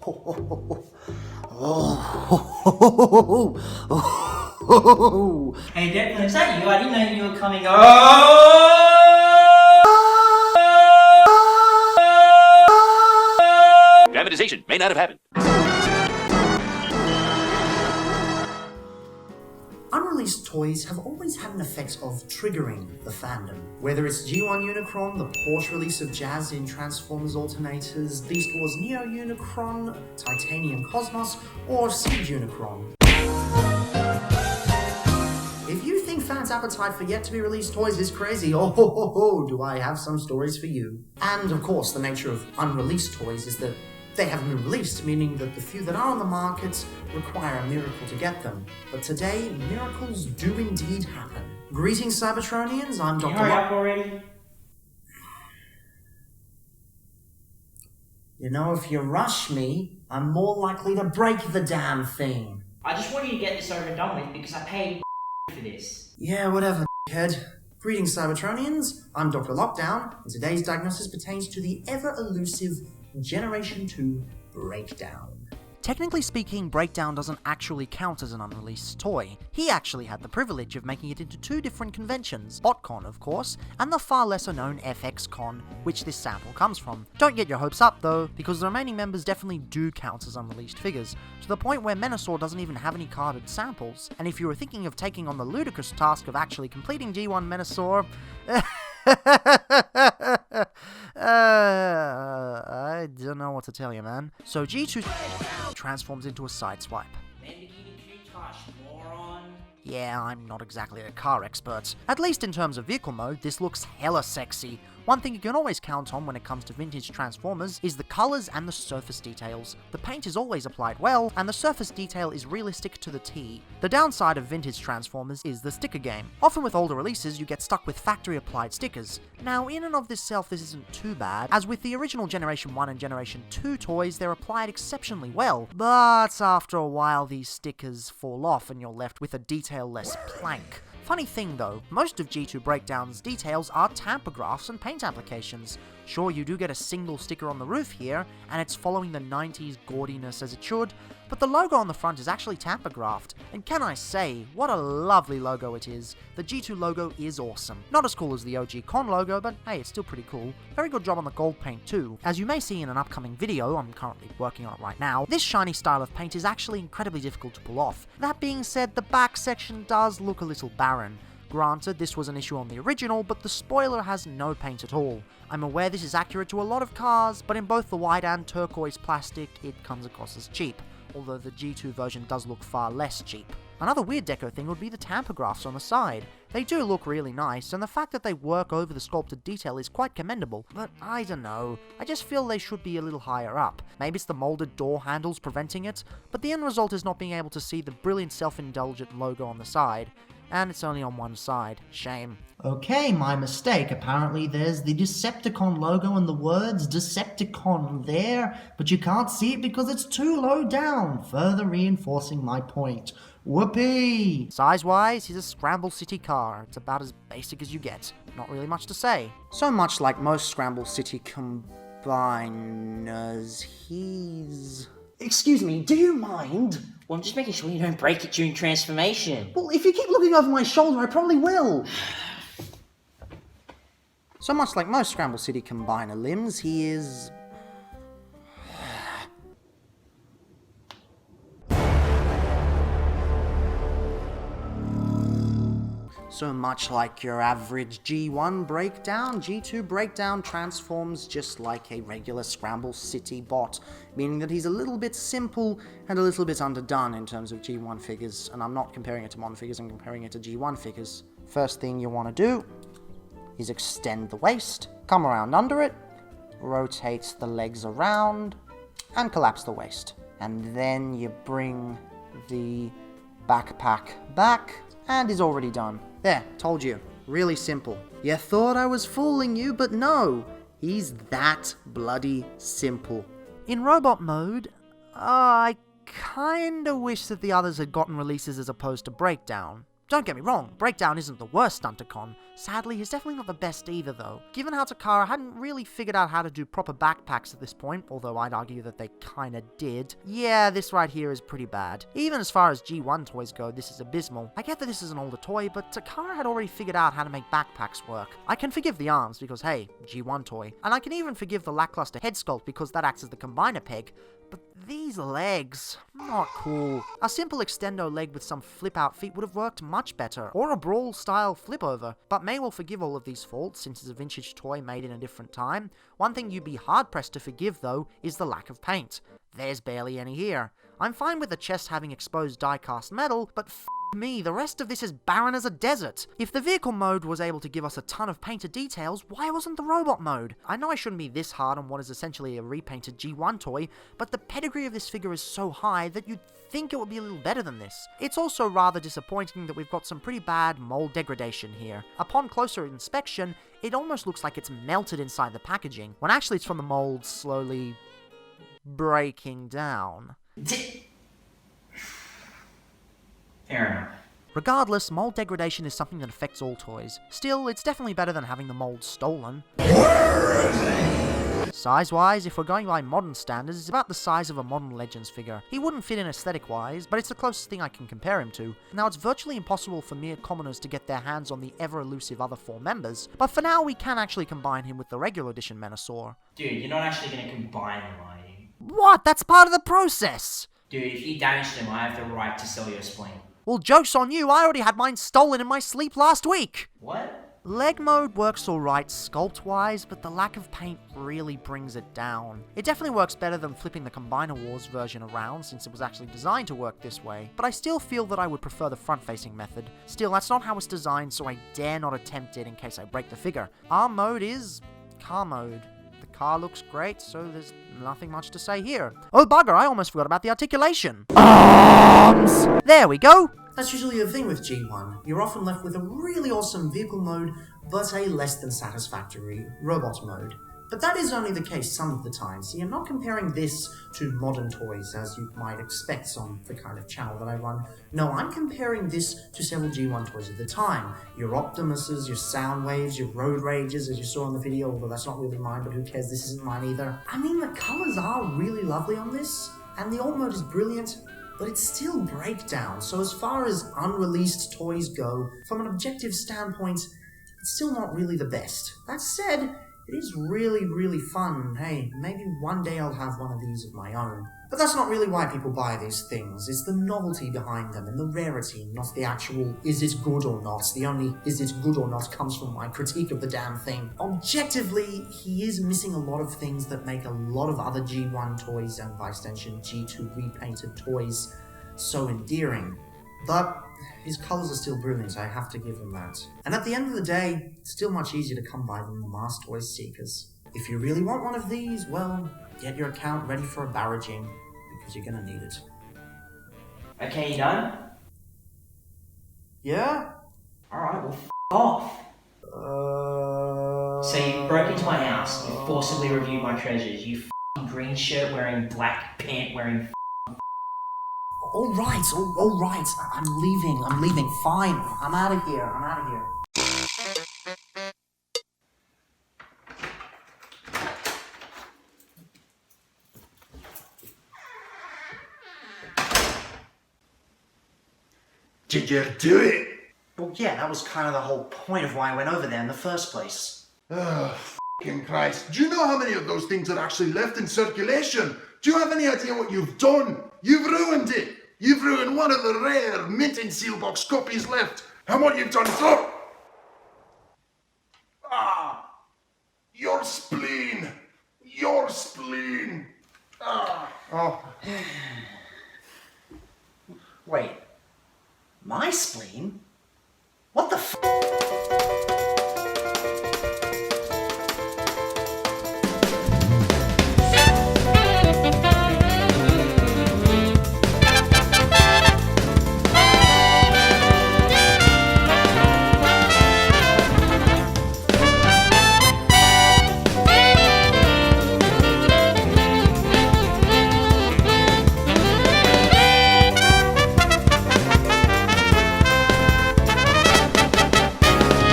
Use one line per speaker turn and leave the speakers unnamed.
Hey Declan, is that you? I didn't know you were coming.
Dramatization may not have happened.
Unreleased toys have always had an effect of triggering the fandom. Whether it's G1 Unicron, the Porsche release of Jazz in Transformers Alternators, Beast Wars Neo Unicron, Titanium Cosmos, or Siege Unicron. If you think fans' appetite for yet-to-be-released toys is crazy, do I have some stories for you. And of course, the nature of unreleased toys is that they haven't been released, meaning that the few that are on the market require a miracle to get them. But today, miracles do indeed happen. Greetings, Cybertronians, I'm Dr.
Hurry up already.
You know, if you rush me, I'm more likely to break the damn thing.
I just want you to get this over and done with because I paid for this.
Yeah, whatever, head. Greetings, Cybertronians, I'm DrLockdown, and today's diagnosis pertains to the ever-elusive Generation 2 Breakdown.
Technically speaking, Breakdown doesn't actually count as an unreleased toy. He actually had the privilege of making it into two different conventions, BotCon of course, and the far lesser known FXCon, which this sample comes from. Don't get your hopes up though, because the remaining members definitely do count as unreleased figures, to the point where Menasor doesn't even have any carded samples, and if you were thinking of taking on the ludicrous task of actually completing G1 Menasor, I don't know what to tell you, man. So G2 transforms into a sideswipe. Yeah, I'm not exactly a car expert. At least in terms of vehicle mode, this looks hella sexy. One thing you can always count on when it comes to vintage Transformers is the colours and the surface details. The paint is always applied well, and the surface detail is realistic to the T. The downside of vintage Transformers is the sticker game. Often with older releases, you get stuck with factory applied stickers. Now, in and of itself, this isn't too bad, as with the original Generation 1 and Generation 2 toys, they're applied exceptionally well. But after a while, these stickers fall off and you're left with a detail-less plank. Funny thing though, most of G2 Breakdown's details are tampergraphs and paint applications. Sure, you do get a single sticker on the roof here, and it's following the 90s gaudiness as it should, but the logo on the front is actually tampergraphed, and can I say, what a lovely logo it is. The G2 logo is awesome. Not as cool as the OG Con logo, but hey, it's still pretty cool. Very good job on the gold paint too. As you may see in an upcoming video, I'm currently working on it right now, this shiny style of paint is actually incredibly difficult to pull off. That being said, the back section does look a little barren. Granted, this was an issue on the original, but the spoiler has no paint at all. I'm aware this is accurate to a lot of cars, but in both the white and turquoise plastic, it comes across as cheap, although the G2 version does look far less cheap. Another weird deco thing would be the tampergraphs on the side. They do look really nice, and the fact that they work over the sculpted detail is quite commendable, but I don't know, I just feel they should be a little higher up. Maybe it's the molded door handles preventing it, but the end result is not being able to see the brilliant self-indulgent logo on the side. And it's only on one side. Shame.
Okay, my mistake. Apparently there's the Decepticon logo and the words Decepticon there, but you can't see it because it's too low down, further reinforcing my point. Whoopee!
Size-wise, he's a Scramble City car. It's about as basic as you get. Not really much to say. So much like most Scramble City combiners, he's...
Excuse me, do you mind?
Well, I'm just making sure you don't break it during transformation.
Well, if you keep looking over my shoulder, I probably will.
So much like most Scramble City combiner limbs, he is... So much like your average G1 breakdown, G2 breakdown transforms just like a regular Scramble City bot, meaning that he's a little bit simple and a little bit underdone in terms of G1 figures, and I'm not comparing it to Mon figures, I'm comparing it to G1 figures. First thing you want to do is extend the waist, come around under it, rotate the legs around, and collapse the waist. And then you bring the backpack back, and is already done. There, told you. Really simple. You thought I was fooling you, but no. He's that bloody simple. In robot mode, I kinda wish that the others had gotten releases as opposed to breakdown. Don't get me wrong, Breakdown isn't the worst Stunticon. Sadly, he's definitely not the best either though. Given how Takara hadn't really figured out how to do proper backpacks at this point, although I'd argue that they kinda did, yeah, this right here is pretty bad. Even as far as G1 toys go, this is abysmal. I get that this is an older toy, but Takara had already figured out how to make backpacks work. I can forgive the arms because hey, G1 toy. And I can even forgive the lackluster head sculpt because that acts as the combiner peg. But these legs, not cool. A simple extendo leg with some flip-out feet would have worked much better, or a brawl-style flip-over. But May will forgive all of these faults, since it's a vintage toy made in a different time. One thing you'd be hard-pressed to forgive, though, is the lack of paint. There's barely any here. I'm fine with the chest having exposed die-cast metal, but me, the rest of this is barren as a desert. If the vehicle mode was able to give us a ton of painted details, why wasn't the robot mode? I know I shouldn't be this hard on what is essentially a repainted G1 toy, but the pedigree of this figure is so high that you'd think it would be a little better than this. It's also rather disappointing that we've got some pretty bad mold degradation here. Upon closer inspection, it almost looks like it's melted inside the packaging, when actually it's from the mold slowly breaking down.
Fair enough.
Regardless, mold degradation is something that affects all toys. Still, it's definitely better than having the mold stolen. Size-wise, if we're going by modern standards, it's about the size of a modern Legends figure. He wouldn't fit in aesthetic-wise, but it's the closest thing I can compare him to. Now, it's virtually impossible for mere commoners to get their hands on the ever-elusive other 4 members, but for now we can actually combine him with the regular edition Menasor.
Dude, you're not actually gonna combine them, are you?
What? That's part of the process!
Dude, if you damage them, I have the right to sell your spleen.
Well, joke's on you, I already had mine stolen in my sleep last week!
What?
Leg mode works alright sculpt-wise, but the lack of paint really brings it down. It definitely works better than flipping the Combiner Wars version around, since it was actually designed to work this way, but I still feel that I would prefer the front-facing method. Still, that's not how it's designed, so I dare not attempt it in case I break the figure. Arm mode is car mode. The car looks great, so there's nothing much to say here. Oh bugger, I almost forgot about the articulation. Arms! There we go!
That's usually the thing with G1. You're often left with a really awesome vehicle mode, but a less than satisfactory robot mode. But that is only the case some of the time. See, I'm not comparing this to modern toys, as you might expect on the kind of channel that I run. No, I'm comparing this to several G1 toys of the time. Your Optimuses, your Soundwaves, your Road Rages, as you saw in the video, although that's not really mine, but who cares, this isn't mine either. I mean, the colours are really lovely on this, and the alt mode is brilliant, but it's still Breakdown, so as far as unreleased toys go, from an objective standpoint, it's still not really the best. That said, it is really, really fun. Hey, maybe one day I'll have one of these of my own. But that's not really why people buy these things. It's the novelty behind them and the rarity, not the actual is it good or not. The only is it good or not comes from my critique of the damn thing. Objectively, he is missing a lot of things that make a lot of other G1 toys and by extension G2 repainted toys so endearing. But his colours are still brilliant, I have to give him that. And at the end of the day, it's still much easier to come by than the Mars Toys Seekers. If you really want one of these, well, get your account ready for a barraging, because you're gonna need it.
Okay, you done?
Yeah?
Alright, well, off. So you broke into my house, you forcibly reviewed my treasures, you green shirt wearing, black pant wearing.
Alright, I'm leaving, fine. I'm out of here.
Did you do it?
Well, yeah, that was kind of the whole point of why I went over there in the first place.
Oh, f***ing Christ. Do you know how many of those things are actually left in circulation? Do you have any idea what you've done? You've ruined it. You've ruined one of the rare mint and seal box copies left. And what you've done so... Ah! Your spleen. Your spleen.